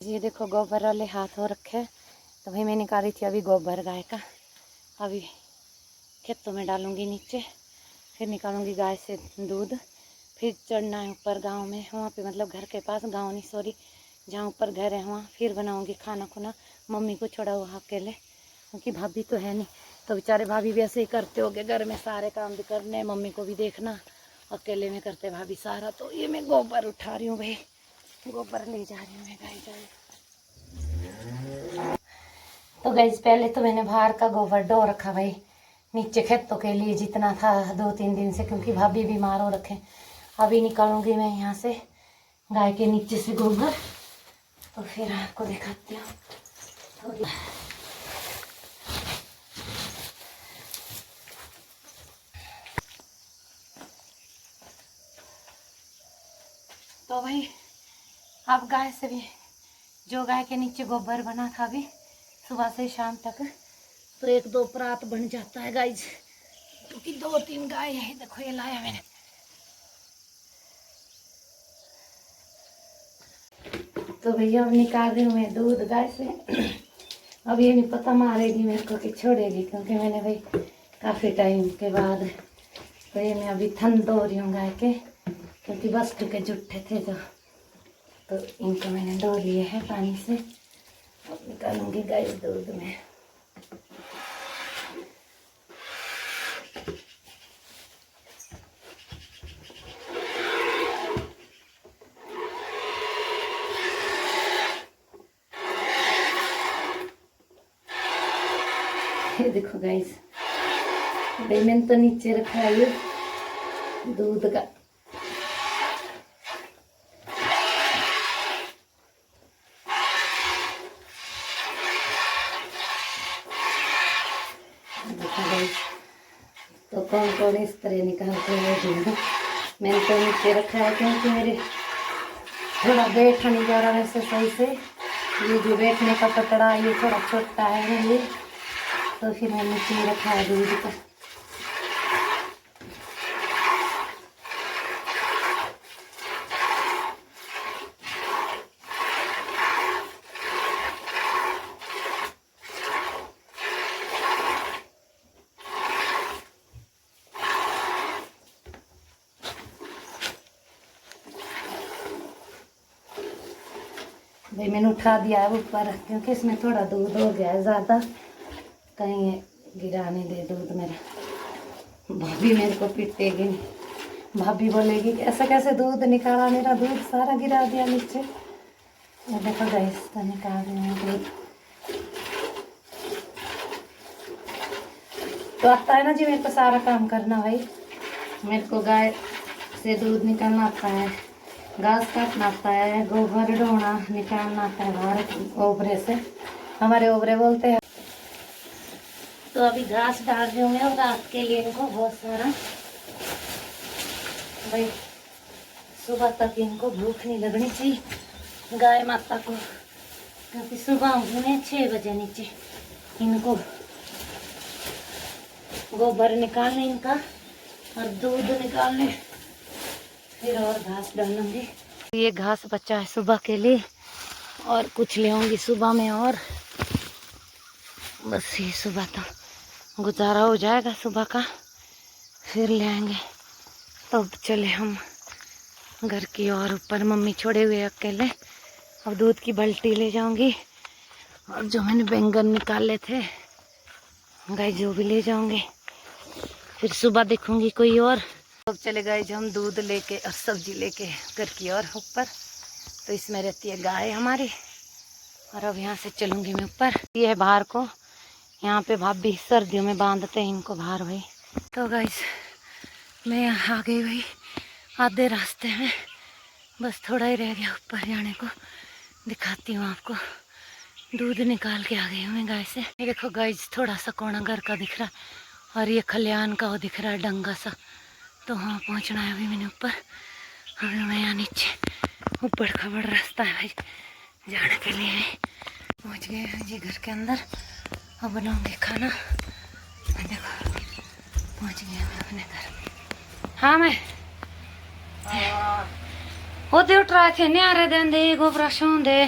ये देखो गोबर वाले हाथ हो रखे, तो भाई मैं निकाली थी अभी गोबर गाय का। अभी खेतों में डालूंगी नीचे, फिर निकालूंगी गाय से दूध, फिर चढ़ना है ऊपर गांव में, वहाँ पे मतलब घर के पास, गांव नहीं सॉरी, जहाँ ऊपर घर है वहाँ। फिर बनाऊंगी खाना खुना, मम्मी को छोड़ा हुआ अकेले, क्योंकि भाभी तो है नहीं, तो बेचारे भाभी भी ऐसे ही करते होगे, घर में सारे काम भी करने, मम्मी को भी देखना, अकेले में करते भाभी सारा। तो ये मैं गोबर उठा रही हूँ भाई, गोबर ले जा रही हूँ मैं गाय जाए। तो गैस पहले तो मैंने बाहर का गोबर डो रखा भाई नीचे खेतों के लिए जितना था 2-3 दिन से, क्योंकि भाभी बीमार हो रखे। अभी निकालूंगी मैं यहाँ से गाय के नीचे से गोबर, तो फिर आपको दिखाती हूँ। तो भाई अब गाय से भी जो गाय के नीचे गोबर बना था अभी सुबह से शाम तक, तो 1-2 परात बन जाता है गाइज, क्योंकि 2-3 गाय है। देखो ये लाया मैंने। तो भैया अब निकाल रही हूँ मैं दूध गाय से। अब ये नहीं पता मारेगी मेरे को कि छोड़ेगी, क्योंकि मैंने भाई काफ़ी टाइम के बाद, तो ये मैं अभी थन धो रही हूँ गाय के, क्योंकि बस के जुट्ठे थे जो, तो इनको मैंने धो लिए हैं पानी से। अब निकालूंगी गाय दूध में। ये देखो गाइस, भाई मैंने तो नीचे रखा है ये दूध का। देखो गाइस, तो कौन कौन इस तरह निकालते हैं दूध। मैंने तो नीचे रखा है, क्योंकि मेरे थोड़ा बैठा नहीं जा रहा वैसे सही से, ये जो बैठने का पतड़ा ये थोड़ा छोटा है मेरे लिए, तो फिर मैंने नीचे रखा है दूध का। भाई मैंने उठा दिया है ऊपर, क्योंकि इसमें थोड़ा दूध हो गया है ज़्यादा, कहीं गिराने दे दूध मेरा। भाभी मेरे को पीटेगी नहीं, भाभी बोलेगी कि ऐसा कैसे दूध निकाला, मेरा दूध सारा गिरा दिया नीचे। ये देखो गैस, तो निकाल रही हूँ दूध। तो आता है ना जी मेरे को सारा काम करना भाई, मेरे को गाय से दूध निकालना आता है, घास काटना आता है, गोबर ढोना निकालना आता है बाहर ओबरे से, हमारे ओबरे बोलते हैं। तो अभी घास डाल रही हूँ मैं, और रात के लिए इनको बहुत सारा भाई, सुबह तक इनको भूख नहीं लगनी चाहिए गाय माता को, क्योंकि सुबह उन्हें 6 बजे नीचे इनको गोबर निकालने इनका और दूध निकालने, फिर और घास डालूंगी। ये घास बचा है सुबह के लिए, और कुछ ले आऊंगी सुबह में, और बस ये सुबह तो गुजारा हो जाएगा सुबह का, फिर ले आएंगे। तो चले हम घर की और ऊपर, मम्मी छोड़े हुए अकेले। अब दूध की बाल्टी ले जाऊंगी, और जो मैंने बैंगन निकाले थे गाय जो भी ले जाऊंगी, फिर सुबह देखूंगी कोई और। अब चले गए जो हम दूध लेके और सब्जी लेके घर की और ऊपर, तो इसमें रहती है गाय हमारी। और अब यहाँ से चलूंगी मैं ऊपर, ये है बाहर को, यहाँ पे भाभी सर्दियों में बांधते हैं इनको बाहर भाई। तो गाइस मैं यहाँ आ गई भाई आधे रास्ते में, बस थोड़ा ही रह गया ऊपर जाने को, दिखाती हूँ आपको। दूध निकाल के आ गई हूँ मैं गाय से। ये देखो गाइस, थोड़ा सा कोना घर का दिख रहा है, और ये खलियान का वो दिख रहा है डंगा सा, तो वहाँ पहुँचना है अभी मैंने ऊपर। अभी मैं यहाँ नीचे ऊपर खबड़ रास्ता है भाई जाने के लिए, पहुँच गए हैं जी घर के अंदर। अब बनाऊंगी खाना, देखो पहुँच गया मैं अपने घर। हाँ मैं होते उठ रहे थे, नहीं आ रहे दें दे गोबरा शों दे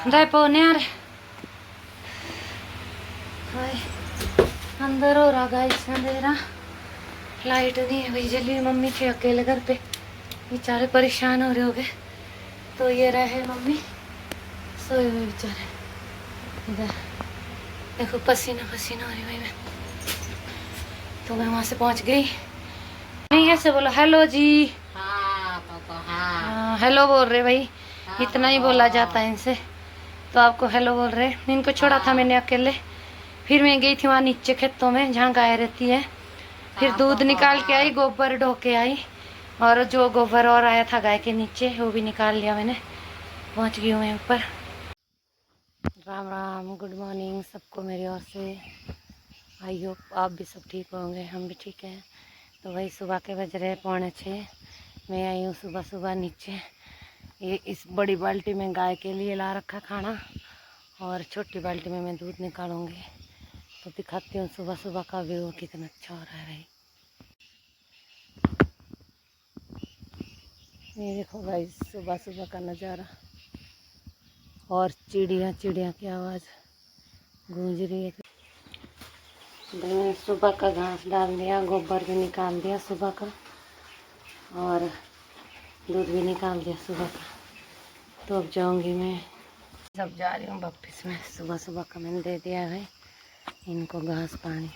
दे पौने यार हाय अंदर हो रहा गाइस अंधेरा, लाइट नहीं है भाई जल्दी। मम्मी थे अकेले घर पे, बेचारे परेशान हो रहे होगे। तो ये रहे मम्मी सोए हुए बेचारे। इधर देखो पसीना पसीना हो रही भाई मैं। तो मैं वहां से पहुंच गई। नहीं ऐसे बोलो हेलो जी। हाँ हेलो बोल रहे भाई, इतना ही बोला जाता है इनसे। तो आपको हेलो बोल रहे। इनको छोड़ा था मैंने अकेले, फिर मैं गई थी वहाँ नीचे खेतों में जहाँ गाय रहती है। फिर दूध निकाल के आई, गोबर ढो के आई, और जो गोबर और आया था गाय के नीचे वो भी निकाल लिया मैंने। पहुँच गई हूँ मैं ऊपर। राम राम, गुड मॉर्निंग सबको मेरी ओर से। आई होप आप भी सब ठीक होंगे, हम भी ठीक हैं। तो वही सुबह के बज रहे 5:45। मैं आई हूँ सुबह सुबह नीचे। ये इस बड़ी बाल्टी में गाय के लिए ला रखा खाना, और छोटी बाल्टी में मैं दूध निकालूंगी। तो दिखाती हूँ सुबह सुबह का व्यू कितना अच्छा हो रहा है भाई। ये देखो भाई सुबह सुबह का नज़ारा, और चिड़िया की आवाज़ गूंज रही है। मैंने सुबह का घास डाल दिया, गोबर भी निकाल दिया सुबह का, और दूध भी निकाल दिया सुबह का। तो अब जाऊंगी मैं, सब जा रही हूँ वापस में। सुबह सुबह का मैंने दे दिया है इनको घास पानी,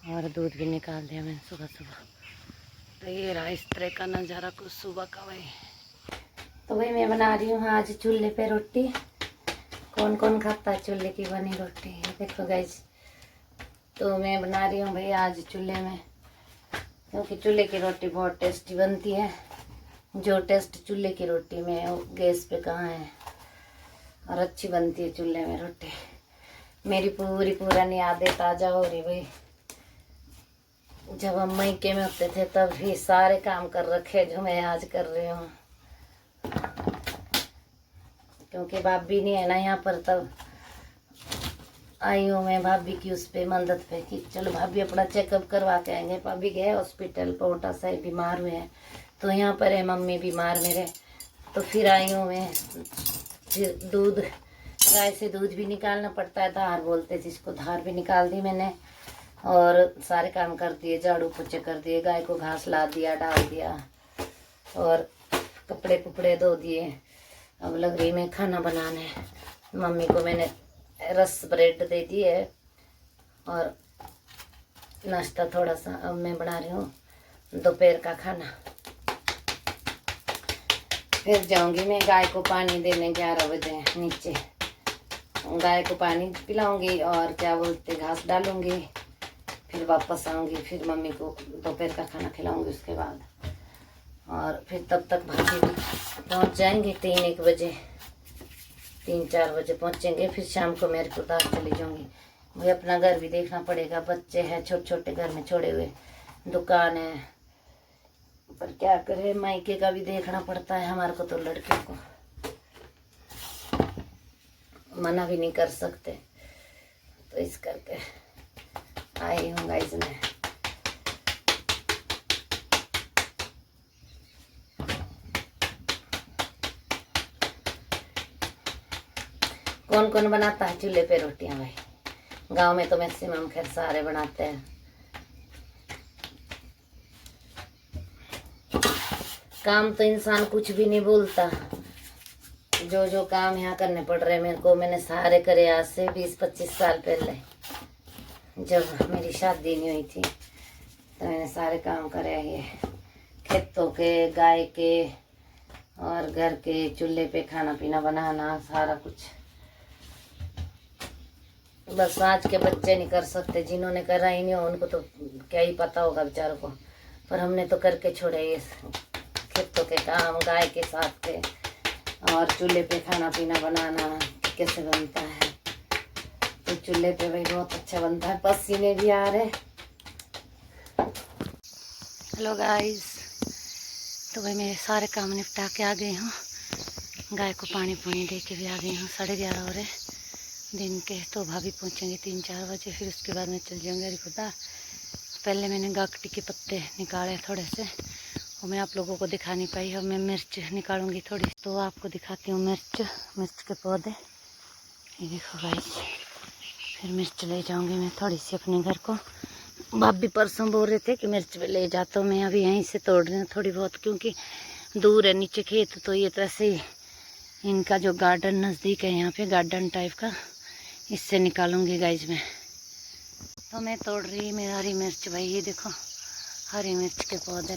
और दूध भी निकाल दिया मैंने सुबह सुबह। तो ये रहा इस तरह का नज़ारा कुछ सुबह का भाई। तो भाई मैं बना रही हूँ आज चूल्हे पे रोटी। कौन कौन खाता है चूल्हे की बनी रोटी, देखो गाइस। तो मैं बना रही हूँ भाई आज चूल्हे में, क्योंकि चूल्हे की रोटी बहुत टेस्टी बनती है। जो टेस्ट चूल्हे की रोटी में वो गैस पे कहाँ है। और अच्छी बनती है चूल्हे में रोटी। मेरी पूरी पुरानी यादें ताज़ा हो रही भाई। जब हम मायके में होते थे तब भी सारे काम कर रखे जो मैं आज कर रही हूँ, क्योंकि भाभी नहीं है ना यहाँ पर। तब आई हूँ मैं भाभी की उस पे मदद पे कि चलो भाभी अपना चेकअप करवा के आएंगे। भाभी गए हॉस्पिटल, पोटा साहिब बीमार हुए हैं। तो यहाँ पर है मम्मी बीमार मेरे। तो फिर आई हूँ मैं। फिर दूध, गाय से दूध भी निकालना पड़ता है, धार बोलते जिसको, धार भी निकाल दी मैंने। और सारे काम कर दिए, झाड़ू पोछे कर दिए, गाय को घास ला दिया, डाल दिया, और कपड़े कुपड़े धो दिए। अब लग रही मैं खाना बनाने। मम्मी को मैंने रस ब्रेड दे दी है, और नाश्ता थोड़ा सा। अब मैं बना रही हूँ दोपहर का खाना। फिर जाऊंगी मैं गाय को पानी देने 11 बजे नीचे। गाय को पानी पिलाऊंगी और क्या बोलते घास डालूंगी। फिर वापस आऊंगी, फिर मम्मी को दोपहर का खाना खिलाऊंगी उसके बाद। और फिर तब तक भाभी भी पहुँच जाएंगे 3-1 बजे, 3-4 बजे पहुँचेंगे। फिर शाम को मेरे को दार चली जाऊंगी। मुझे अपना घर भी देखना पड़ेगा, बच्चे हैं छोटे छोटे घर में छोड़े हुए, दुकान है, पर क्या करे, मायके का भी देखना पड़ता है हमारे को। तो लड़कियों को मना भी नहीं कर सकते। तो इस करके आई हूँ गाइस मैं। कौन कौन बनाता है चूल्हे पे रोटियां भाई? गांव में तो मैक्सिमम खैर सारे बनाते हैं। काम तो इंसान कुछ भी नहीं बोलता। जो जो काम यहाँ करने पड़ रहे मेरे को, मैंने सारे करे आज से 20-25 साल पहले। जब मेरी शादी नहीं हुई थी तो मैंने सारे काम करे। ये खेतों के, गाय के, और घर के, चूल्हे पे खाना पीना बनाना, सारा कुछ। बस आज के बच्चे नहीं कर सकते, जिन्होंने करा ही नहीं हो उनको तो क्या ही पता होगा बेचारों को। पर हमने तो करके छोड़े ये खेतों के काम, गाय के साथ के, और चूल्हे पे खाना पीना बनाना कैसे बनता है। तो चूल्हे पे भाई बहुत अच्छा बनता है, पसीने भी आ रहे। हेलो गाइस, तो भाई मैं सारे काम निपटा के आ गई हूँ। गाय को पानी पुनी दे के भी आ गई हूँ। 11:30 हो रहे दिन के। तो भाभी पहुँचेंगे 3-4 बजे, फिर उसके बाद मैं चल जाऊँगी हरिपुरा। पहले मैंने गाकटी के पत्ते निकाले थोड़े से, और मैं आप लोगों को दिखा नहीं पाई। अब मैं मिर्च निकालूंगी थोड़ी, तो आपको दिखाती हूँ मिर्च के पौधे। ये देखो गाइस, फिर मिर्च ले जाऊंगी मैं थोड़ी सी अपने घर को। भाभी परसों बोल रहे थे कि मिर्च भी ले जा, तो मैं अभी यहीं से तोड़ रही हूँ थोड़ी बहुत, क्योंकि दूर है नीचे खेत। तो ये तो ऐसे ही इनका जो गार्डन नज़दीक है, यहाँ पे गार्डन टाइप का, इससे निकालूंगी गाइस मैं। तो मैं तोड़ रही मैं हरी मिर्च। भाई ये देखो हरी मिर्च के पौधे,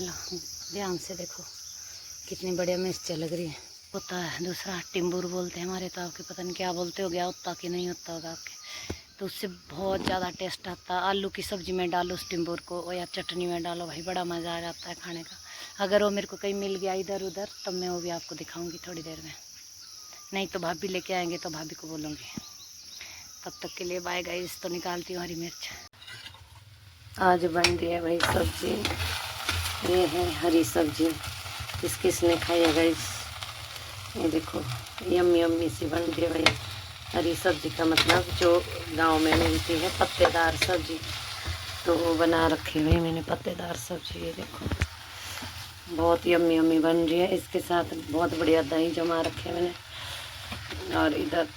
ध्यान से देखो कितनी बढ़िया मिर्च लग रही है। होता है दूसरा टिम्बूर बोलते हैं हमारे, तो आपके पता नहीं क्या बोलते हो, गया होता कि नहीं होता होगा आपके। तो उससे बहुत ज़्यादा टेस्ट आता है। आलू की सब्ज़ी में डालो उस टिम्बूर को, या चटनी में डालो, भाई बड़ा मज़ा आ जाता है खाने का। अगर वो मेरे को कहीं मिल गया इधर उधर, तब मैं वो भी आपको दिखाऊंगी थोड़ी देर में। नहीं तो भाभी लेके आएंगे तो भाभी को बोलूँगी। तब तक के लिए बाय गाइस। तो निकालती हूँ हरी मिर्च। आज बन रही है भाई सब्जी, ये है हरी सब्जी। किसने खाई है गाइस? ये देखो यम्मी यम्मी सी बन रही है भाई हरी सब्जी का मतलब जो गांव में मिलती है पत्तेदार सब्जी। तो वो बना रखी हुई मैंने पत्तेदार सब्जी। ये देखो बहुत यम्मी यम्मी बन रही है। इसके साथ बहुत बढ़िया दही जमा रखे मैंने, और इधर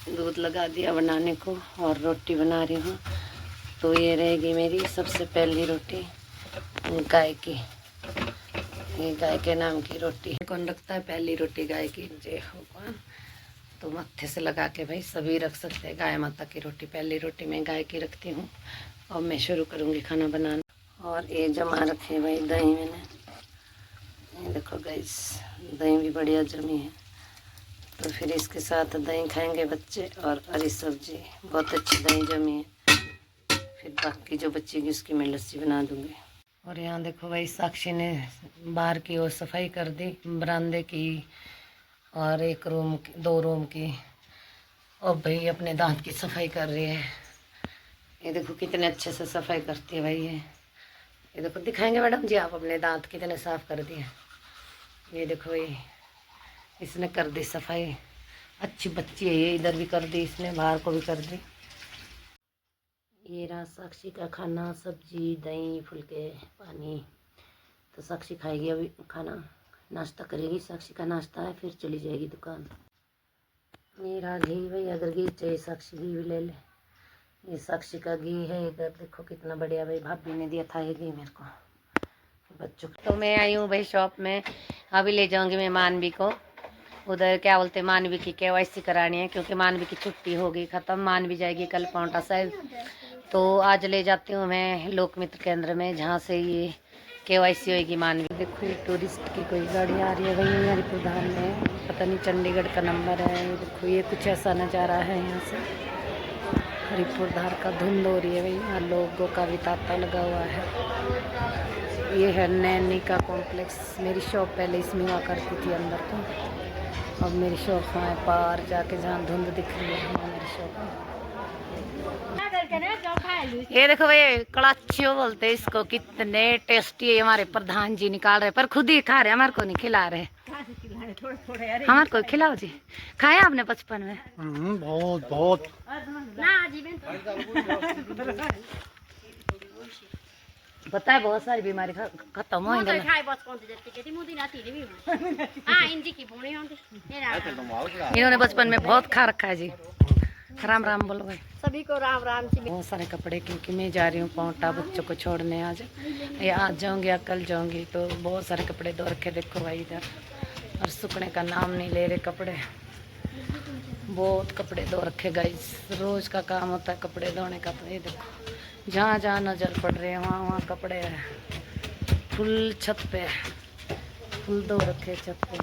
दूध लगा दिया बनाने को, और रोटी बना रही हूँ। तो ये रहेगी मेरी सबसे पहली रोटी गाय की। ये गाय के नाम की रोटी कौन रखता है? पहली रोटी गाय की, जय भगवान। तो मत्थे से लगा के भाई सभी रख सकते हैं गाय माता की रोटी। पहली रोटी मैं गाय की रखती हूँ। और मैं शुरू करूँगी खाना बनाना। और ये जमा रखे भाई दही मैंने, ये देखो गाइस दही भी बढ़िया जमी है। तो फिर इसके साथ दही खाएंगे बच्चे, और हरी सब्जी बहुत अच्छी दही जमी है। फिर बाकी जो बच्चेगी उसकी मैं लस्सी बना दूँगी। और यहाँ देखो भाई साक्षी ने बाहर की ओर सफाई कर दी, बरामदे की और एक रूम की, 2 रूम की। और भाई अपने दांत की सफाई कर रही है। ये देखो कितने अच्छे से सफाई करती है भाई। ये देखो दिखाएंगे मैडम जी आप अपने दांत कितने साफ कर दिए। ये देखो भाई इसने कर दी सफाई, अच्छी बच्ची है ये। इधर भी कर दी इसने, बाहर को भी कर दी। ये रहा साक्षी का खाना, सब्जी दही फुलके पानी। तो साक्षी खाएगी अभी खाना, नाश्ता करेगी। साक्षी का नाश्ता है, फिर चली जाएगी दुकान। मेरा घी भाई, अगर घी चाहिए साक्षी घी भी ले ले। ये साक्षी का घी है। इधर देखो कितना बढ़िया भाई भाभी ने दिया था ये घी मेरे को बच्चों। तो मैं आई हूँ भाई शॉप में, अभी ले जाऊँगी मैं मानवी को उधर, क्या बोलते हैं, मानवी की KYC करानी है, क्योंकि मानवी की छुट्टी होगी ख़त्म। मानवी जाएगी कल पाउंटा साहिब। तो आज ले जाती हूँ मैं लोक मित्र केंद्र में, जहाँ से ये KYC होगी मानवी। देखो ये टूरिस्ट की कोई गाड़ी आ रही है भाई हरिपुर धाम में, पता नहीं चंडीगढ़ का नंबर है। ये देखो ये कुछ ऐसा नज़ारा है यहाँ से हरिपुर धाम का। धुंध हो रही है भाई, यहाँ लोगों का भी तांता लगा हुआ है। ये है नैनी का कॉम्प्लेक्स। मेरी शॉप पहले इसमें हुआ करती थी अंदर, तो अब मेरी शॉप है पार जाके, जहाँ धुंध दिख रही है वहाँ मेरी शॉप है। ये देखो भाई कड़ाचियो बोलते इसको, कितने टेस्टी है। हमारे प्रधान जी निकाल रहे, पर खुद ही खा रहे, हमारे को नहीं खिला रहे। हमारे को खिलाओ जी। खाया आपने बचपन में? बहुत बहुत। पता है बहुत सारी बीमारी खत्म हो गई। इन्होंने बचपन में बहुत खा रखा है जी। राम राम बोलो भाई सभी को, राम राम जी। बहुत सारे कपड़े, क्योंकि मैं जा रही हूँ पाउंटा बच्चों को छोड़ने आज, या आज जाऊँगी या कल जाऊँगी। तो बहुत सारे कपड़े धो रखे देखो भाई इधर, और सूखने का नाम नहीं ले रहे कपड़े। बहुत कपड़े धो रखे गाइस, रोज़ का काम होता है कपड़े धोने का। तो ये देखो जहाँ जहाँ नज़र पड़ रहे हैं वहाँ वहाँ कपड़े हैं। फुल छत पे फुल धो रखे छत पे।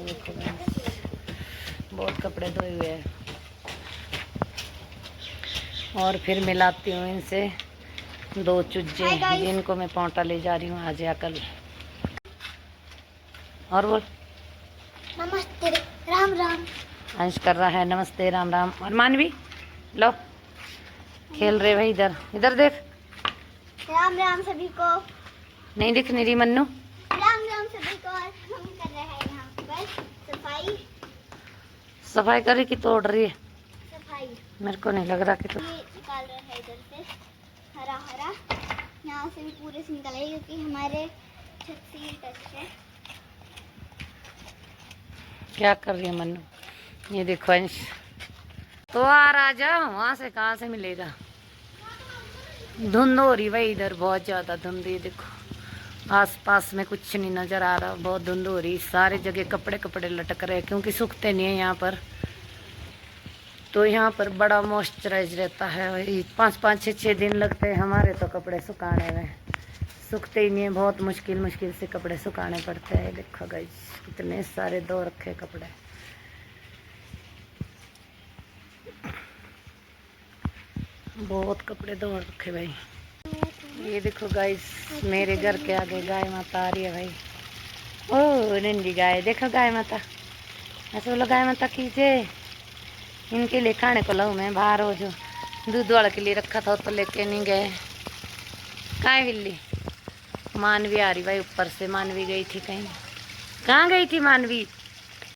देखो गाइस बहुत कपड़े धोए हुए हैं। और फिर मिलाती हूँ इनसे 2 चुज्जे, जिनको मैं पाउंटा ले जा रही हूँ आज या कल। और बोल नमस्ते राम राम। अंश कर रहा है नमस्ते राम राम। और मानवी लो खेल रहे भाई, इधर इधर देख। राम राम सभी को। नहीं दिख नहीं रही मन्नू। राम राम सभी को। हम कर रहे हैं यहाँ पर सफाई। सफाई कर रही कि तोड़ रही है? सफाई। मेरे को नहीं लग रहा कि तो। ये निकाल रहे हैं इधर से हरा हरा, यहाँ से भी पूरे से निकलेगा, क्योंकि हमारे छत से ये टच है। क्या कर रही है मन्नू? ये देखो अंश तो आ राजा, वहां से कहाँ से मिलेगा? धुंध हो रही भाई, इधर बहुत ज्यादा धुंध। ये देखो आसपास में कुछ नहीं नजर आ रहा, बहुत धुंध हो रही। सारे जगह कपड़े कपड़े लटक रहे क्योंकि सूखते नहीं है यहाँ पर। तो यहाँ पर बड़ा मॉइस्चराइज रहता है, वही 5-5 6-6 दिन लगते हैं हमारे तो कपड़े सुखाने में। सूखते ही नहीं है, बहुत मुश्किल मुश्किल से कपड़े सुखाने पड़ते हैं। देखो गाइस कितने सारे धो रखे कपड़े। बहुत कपड़े धो रखे भाई। ये देखो गाइस मेरे घर के आगे गाय माता आ रही है भाई। ओ नंदी गाय, देखो गाय माता। ऐसे बोलो गाय माता कीजिए। इनके लिए खाने को लाऊं मैं बाहर, हो जो दूध वाले के लिए रखा था तो लेके नहीं गए। कहाँ बिल्ली? मानवी आ रही भाई ऊपर से। मानवी गई थी कहीं। कहाँ गई थी मानवी?